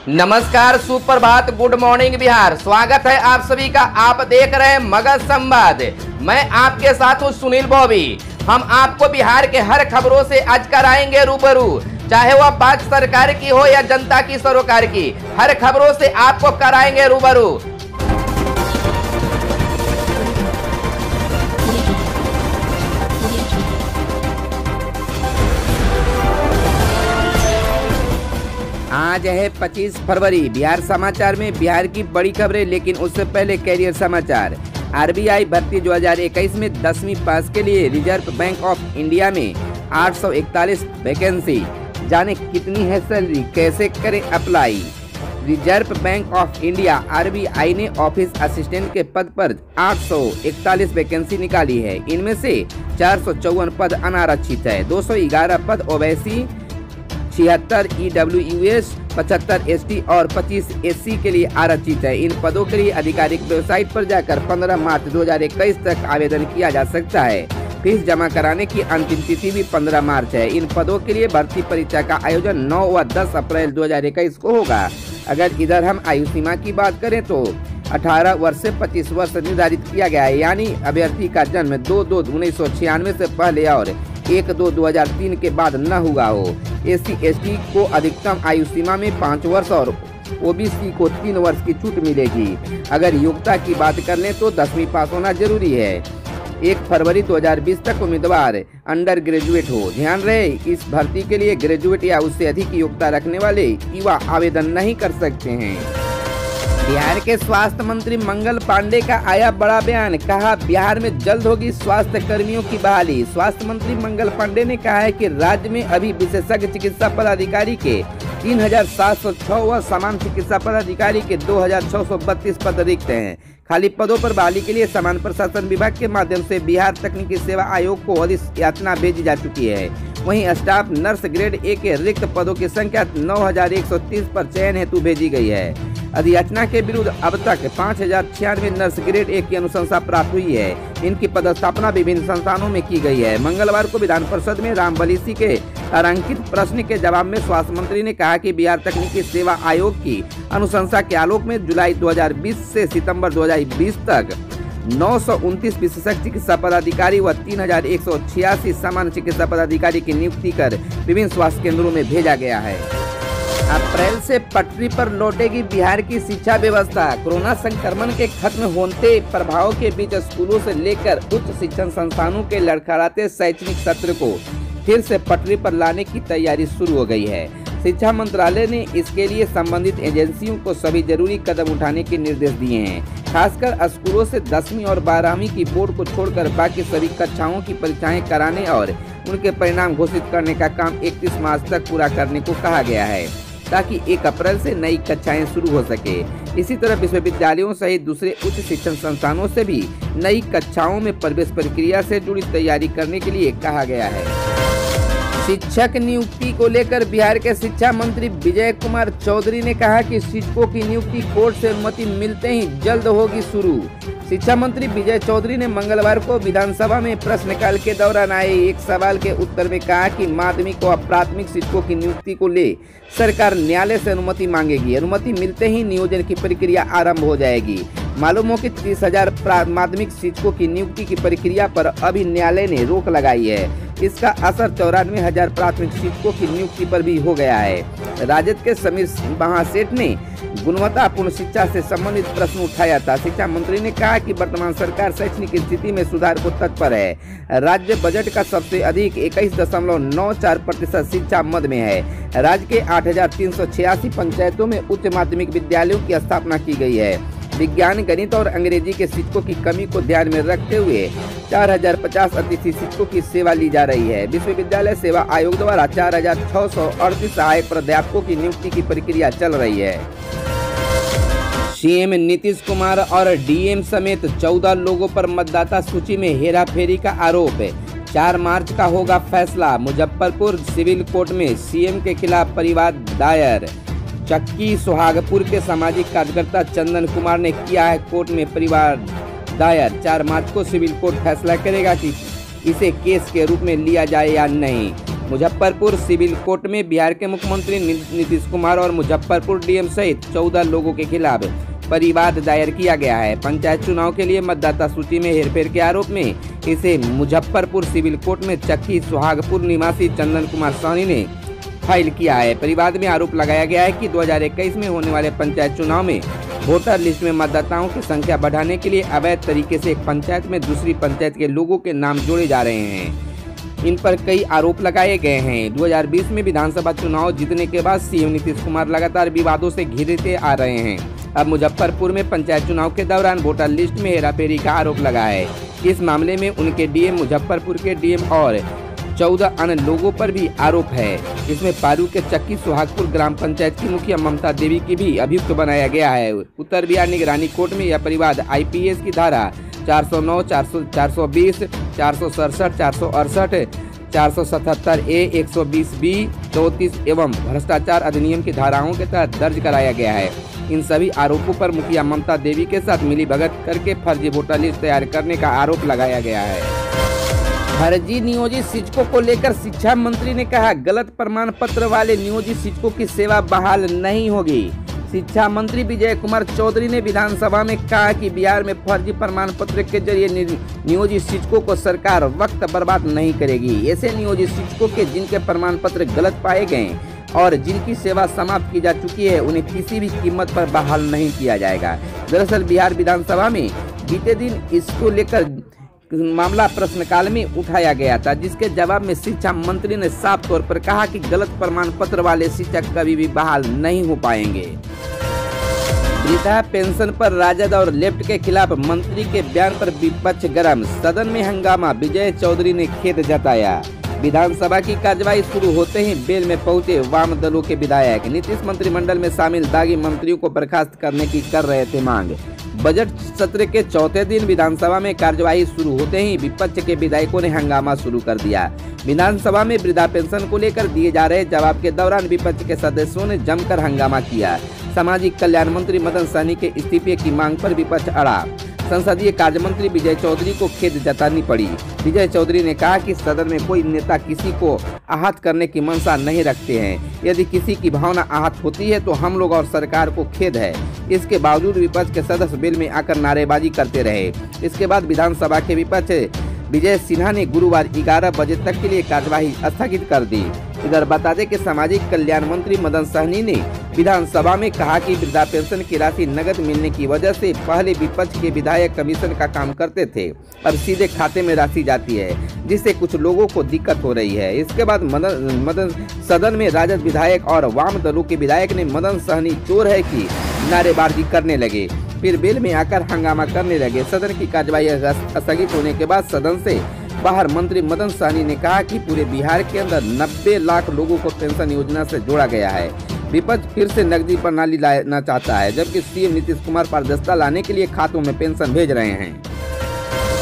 नमस्कार, सुप्रभात, good morning Bihar. स्वागत है आप सभी का। आप देख रहे हैं मगध संवाद। मैं आपके साथ हूँ सुनील बॉबी। हम आपको बिहार के हर खबरों से आज कराएंगे रूबरू, चाहे वह बात सरकार की हो या जनता की सरोकार की। हर खबरों से आपको कराएंगे रूबरू। आज है 25 फरवरी। बिहार समाचार में बिहार की बड़ी खबरें, लेकिन उससे पहले कैरियर समाचार। आरबीआई भर्ती 2021 में 10वीं पास के लिए रिजर्व बैंक ऑफ इंडिया में 841 वैकेंसी। जाने कितनी है सैलरी, कैसे करें apply. Reserve bank of India RBI ने ऑफिस असिस्टेंट के पद पर 841 वैकेंसी निकाली है। इनमें से 454 पद अनारक्षित है, 211 पद ओबीसी, 76 ईडब्ल्यूएस, 75 एसटी और 25 एससी के लिए आरक्षित है। इन पदों के लिए आधिकारिक वेबसाइट पर जाकर 15 मार्च 2021 तक आवेदन किया जा सकता है। फीस जमा कराने की अंतिम तिथि भी 15 मार्च है। इन पदों के लिए भर्ती परीक्षा का आयोजन 9 व 10 अप्रैल 2021 को होगा। अगर इधर हम आयु सीमा की बात करें तो 18 वर्ष से 25 वर्ष निर्धारित किया गया है, यानी अभ्यर्थी का जन्म 2/2/1996 से पहले और 1/2/2003 के बाद न हुआ हो। SC/ST को अधिकतम आयु सीमा में 5 वर्ष और OBC को 3 वर्ष की छूट मिलेगी। अगर योग्यता की बात कर लें तो 10वीं पास होना जरूरी है। 1 फरवरी 2020 तक उम्मीदवार अंडर ग्रेजुएट हो। ध्यान रहे, इस भर्ती के लिए ग्रेजुएट या उससे अधिक योग्यता रखने वाले युवा आवेदन नहीं कर सकते हैं। बिहार के स्वास्थ्य मंत्री मंगल पांडे का आया बड़ा बयान। कहा, बिहार में जल्द होगी स्वास्थ्य कर्मियों की बहाली। स्वास्थ्य मंत्री मंगल पांडे ने कहा है कि राज्य में अभी विशेषज्ञ चिकित्सा पदाधिकारी के 3706 व सामान्य चिकित्सा पदाधिकारी के 2632 पद रिक्त हैं। खाली पदों पर बहाली के लिए सामान्य प्रशासन विभाग के माध्यम से बिहार तकनीकी सेवा आयोग को अधियाचना भेजी जा चुकी है। वहीं स्टाफ नर्स ग्रेड ए के रिक्त पदों की संख्या 9130 पर चयन हेतु भेजी गई है। अधियाचना के विरुद्ध अब तक 5096 नर्स ग्रेड ए की अनुशंसा प्राप्त हुई है। इनकी पदस्थापना विभिन्न संस्थानों में की गई है। मंगलवार को विधान परिषद में राम बलिसी के तारांकित प्रश्न के जवाब में स्वास्थ्य मंत्री ने कहा कि बिहार तकनीकी सेवा आयोग की अनुशंसा के आलोक में जुलाई 2020 से सितंबर 2020 तक 929 विशेषज्ञ चिकित्सा पदाधिकारी व 3186 सामान्य चिकित्सा पदाधिकारी की नियुक्ति कर विभिन्न स्वास्थ्य केंद्रों में भेजा गया है। अप्रैल से पटरी पर लौटेगी बिहार की शिक्षा व्यवस्था। कोरोना संक्रमण के खत्म होते प्रभाव के बीच स्कूलों से लेकर उच्च शिक्षण संस्थानों के लड़खड़ाते शैक्षणिक सत्र को फिर से पटरी पर लाने की तैयारी शुरू हो गई है। शिक्षा मंत्रालय ने इसके लिए संबंधित एजेंसियों को सभी जरूरी कदम उठाने के निर्देश दिए हैं। खासकर स्कूलों से 10वीं और 12वीं की बोर्ड को छोड़कर बाकी सभी कक्षाओं की परीक्षाएं कराने और उनके परिणाम घोषित करने का काम 31 मार्च तक पूरा करने को कहा गया है, ताकि 1 अप्रैल से नई कक्षाएं शुरू हो सके। इसी तरह विश्वविद्यालयों सहित दूसरे उच्च शिक्षण संस्थानों से भी नई कक्षाओं में प्रवेश प्रक्रिया से जुड़ी तैयारी करने के लिए कहा गया है। शिक्षक नियुक्ति को लेकर बिहार के शिक्षा मंत्री विजय कुमार चौधरी ने कहा कि शिक्षकों की नियुक्ति कोर्ट से अनुमति मिलते ही जल्द होगी शुरू। शिक्षा मंत्री विजय चौधरी ने मंगलवार को विधानसभा में प्रश्नकाल के दौरान आए एक सवाल के उत्तर में कहा कि माध्यमिक और प्राथमिक शिक्षकों की नियुक्ति को ले सरकार न्यायालय से अनुमति मांगेगी। अनुमति मिलते ही नियोजन की प्रक्रिया आरंभ हो जाएगी। मालूम हो कि 30,000 माध्यमिक शिक्षकों की नियुक्ति की प्रक्रिया पर अभी न्यायालय ने रोक लगाई है। इसका असर 94,000 प्राथमिक शिक्षकों की नियुक्ति पर भी हो गया है। राजद के समीर महासेठ ने गुणवत्तापूर्ण शिक्षा से संबंधित प्रश्न उठाया था। शिक्षा मंत्री ने कहा कि वर्तमान सरकार शैक्षणिक स्थिति में सुधार को तत्पर है। राज्य बजट का सबसे अधिक 21.94% शिक्षा मद में है। राज्य के 8,386 पंचायतों में उच्च माध्यमिक विद्यालयों की स्थापना की गई है। विज्ञान, गणित और अंग्रेजी के शिक्षकों की कमी को ध्यान में रखते हुए 4050 अतिथि शिक्षकों की सेवा ली जा रही है। विश्वविद्यालय सेवा आयोग द्वारा 4638 सहायक प्राध्यापकों की नियुक्ति की प्रक्रिया चल रही है। सीएम नीतीश कुमार और डीएम समेत 14 लोगों पर मतदाता सूची में हेराफेरी का आरोप है। 4 मार्च का होगा फैसला। मुजफ्फरपुर सिविल कोर्ट में सीएम के खिलाफ परिवाद दायर। चक्की सुहागपुर के सामाजिक कार्यकर्ता चंदन कुमार ने किया है कोर्ट में परिवार दायर। 4 मार्च को सिविल कोर्ट फैसला करेगा कि इसे केस के रूप में लिया जाए या नहीं। मुजफ्फरपुर सिविल कोर्ट में बिहार के मुख्यमंत्री नीतीश कुमार और मुजफ्फरपुर डीएम सहित 14 लोगों के खिलाफ परिवाद दायर किया गया है। पंचायत चुनाव के लिए मतदाता सूची में हेरफेर के आरोप में इसे मुजफ्फरपुर सिविल कोर्ट में चक्की सुहागपुर निवासी चंदन कुमार साहनी ने फाइल किया है। परिवाद में आरोप लगाया गया है कि 2021 में होने वाले पंचायत चुनाव में वोटर लिस्ट में मतदाताओं की संख्या बढ़ाने के लिए अवैध तरीके से एक पंचायत में दूसरी पंचायत के लोगों के नाम जोड़े जा रहे हैं। इन पर कई आरोप लगाए गए हैं। 2020 में विधानसभा चुनाव जीतने के बाद सीएम नीतीश कुमार लगातार विवादों से घिरते आ रहे हैं। अब मुजफ्फरपुर में पंचायत चुनाव के दौरान वोटर लिस्ट में हेराफेरी का आरोप लगा है। इस मामले में उनके डीएम, मुजफ्फरपुर के डीएम और 14 अन्य लोगों पर भी आरोप है। इसमें पारू के चक्की सुहागपुर ग्राम पंचायत की मुखिया ममता देवी की भी अभियुक्त बनाया गया है। उत्तर बिहार निगरानी कोर्ट में यह परिवाद आईपीएस की धारा 409, 420, 467, 468, 477A, 120B, 34 एवं भ्रष्टाचार अधिनियम की धाराओं के तहत दर्ज कराया गया है। इन सभी आरोपों पर मुखिया ममता देवी के साथ मिलीभगत करके फर्जी वोटर लिस्ट तैयार करने का आरोप लगाया गया है। फर्जी नियोजित शिक्षकों को लेकर शिक्षा मंत्री ने कहा, गलत प्रमाण पत्र वाले नियोजित शिक्षकों की सेवा बहाल नहीं होगी। शिक्षा मंत्री विजय कुमार चौधरी ने विधानसभा में कहा कि बिहार में फर्जी प्रमाण पत्र के जरिए नियोजित शिक्षकों को सरकार वक्त बर्बाद नहीं करेगी। ऐसे नियोजित शिक्षकों के जिनके प्रमाण पत्र गलत पाए गए और जिनकी सेवा समाप्त की जा चुकी है, उन्हें किसी भी कीमत पर बहाल नहीं किया जाएगा। दरअसल बिहार विधानसभा में बीते दिन इसको लेकर मामला प्रश्नकाल में उठाया गया था, जिसके जवाब में शिक्षा मंत्री ने साफ तौर पर कहा कि गलत प्रमाण पत्र वाले शिक्षक कभी भी बहाल नहीं हो पाएंगे। वृद्धा पेंशन पर राजद और लेफ्ट के खिलाफ मंत्री के बयान पर विपक्ष गरम, सदन में हंगामा। विजय चौधरी ने खेद जताया। विधानसभा की कार्यवाही शुरू होते ही बेल में पहुंचे वाम दलों के विधायक। नीतीश मंत्रिमंडल में शामिल दागी मंत्रियों को बर्खास्त करने की कर रहे थे मांग। बजट सत्र के चौथे दिन विधानसभा में कार्यवाही शुरू होते ही विपक्ष के विधायकों ने हंगामा शुरू कर दिया। विधानसभा में वृद्धा पेंशन को लेकर दिए जा रहे जवाब के दौरान विपक्ष के सदस्यों ने जमकर हंगामा किया। सामाजिक कल्याण मंत्री मदन सहनी के इस्तीफे की मांग पर विपक्ष अड़ा। संसदीय कार्य मंत्री विजय चौधरी को खेद जतानी पड़ी। विजय चौधरी ने कहा कि सदन में कोई नेता किसी को आहत करने की मंशा नहीं रखते हैं। यदि किसी की भावना आहत होती है तो हम लोग और सरकार को खेद है। इसके बावजूद विपक्ष के सदस्य बिल में आकर नारेबाजी करते रहे। इसके बाद विधानसभा के विपक्ष विजय सिन्हा ने गुरुवार 11 बजे तक के लिए कार्यवाही स्थगित कर दी। इधर बता दें कि सामाजिक कल्याण मंत्री मदन सहनी ने विधानसभा में कहा कि वृद्धा पेंशन की राशि नगद मिलने की वजह से पहले विपक्ष के विधायक कमीशन का काम करते थे, अब सीधे खाते में राशि जाती है, जिससे कुछ लोगों को दिक्कत हो रही है। इसके बाद सदन में राजद विधायक और वाम दलों के विधायक ने मदन सहनी चोर है कि नारेबाजी करने लगे। फिर बेल में आकर हंगामा करने लगे। सदन की कार्यवाही स्थगित होने के बाद सदन से बाहर मंत्री मदन सहनी ने कहा कि पूरे बिहार के अंदर 90 लाख लोगों को पेंशन योजना से जोड़ा गया है। विपक्ष फिर से नकदी प्रणाली लाना चाहता है, जबकि सीएम नीतीश कुमार पारदर्शिता लाने के लिए खातों में पेंशन भेज रहे हैं।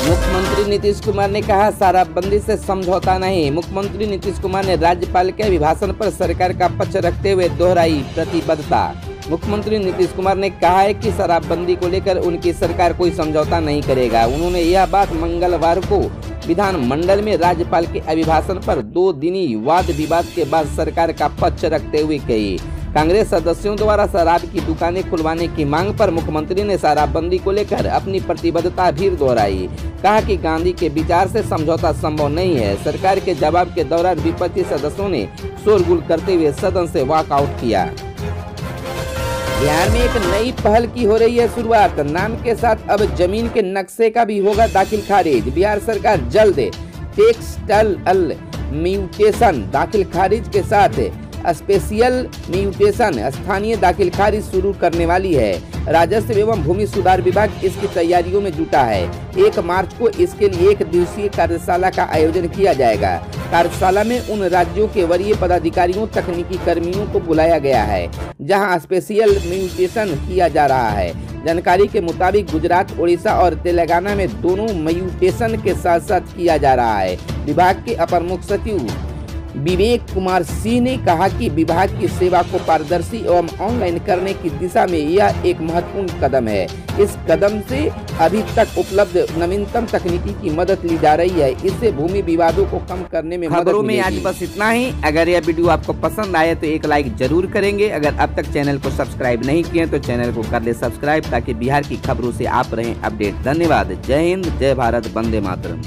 मुख्यमंत्री नीतीश कुमार ने कहा, शराबबंदी से समझौता नहीं। मुख्यमंत्री नीतीश कुमार ने राज्यपाल के अभिभाषण पर सरकार का पक्ष रखते हुए दोहराई प्रतिबद्धता। मुख्यमंत्री नीतीश कुमार ने कहा है कि शराबबंदी को लेकर उनकी सरकार कोई समझौता नहीं करेगा। उन्होंने यह बात मंगलवार को विधानमंडल में राज्यपाल के अभिभाषण पर 2 दिनी वाद विवाद के बाद सरकार का पक्ष रखते हुए कही। कांग्रेस सदस्यों द्वारा शराब की दुकानें खुलवाने की मांग पर मुख्यमंत्री ने शराबबंदी को लेकर अपनी प्रतिबद्धता भी दोहराई। कहा कि गांधी के विचार से समझौता संभव नहीं है। सरकार के जवाब के दौरान विपक्षी सदस्यों ने शोरगुल करते हुए सदन से वॉकआउट किया। बिहार में एक नई पहल की हो रही है शुरुआत। नाम के साथ अब जमीन के नक्शे का भी होगा दाखिल खारिज। बिहार सरकार जल्द टेक्सटाइल म्यूटेशन दाखिल खारिज के साथ स्पेशियल म्यूटेशन स्थानीय दाखिल खारिज शुरू करने वाली है। राजस्व एवं भूमि सुधार विभाग इसकी तैयारियों में जुटा है। 1 मार्च को इसके लिए 1 दिवसीय कार्यशाला का आयोजन किया जाएगा। कार्यशाला में उन राज्यों के वरीय पदाधिकारियों, तकनीकी कर्मियों को बुलाया गया है जहां स्पेशियल म्यूटेशन किया जा रहा है। जानकारी के मुताबिक गुजरात, ओडिशा और तेलंगाना में दोनों म्यूटेशन के साथ साथ किया जा रहा है। विभाग के अपर मुख्य सचिव विवेक कुमार सिंह ने कहा कि विभाग की सेवा को पारदर्शी एवं ऑनलाइन करने की दिशा में यह एक महत्वपूर्ण कदम है। इस कदम से अभी तक उपलब्ध नवीनतम तकनीकी की मदद ली जा रही है। इससे भूमि विवादों को कम करने में मदद मिलेगी। आज बस इतना ही। अगर यह वीडियो आपको पसंद आए तो एक लाइक जरूर करेंगे। अगर अब तक चैनल को सब्सक्राइब नहीं किए तो चैनल को कर ले सब्सक्राइब, ताकि बिहार की खबरों से आप रहें अपडेट। धन्यवाद। जय हिंद, जय भारत, वंदे मातरम।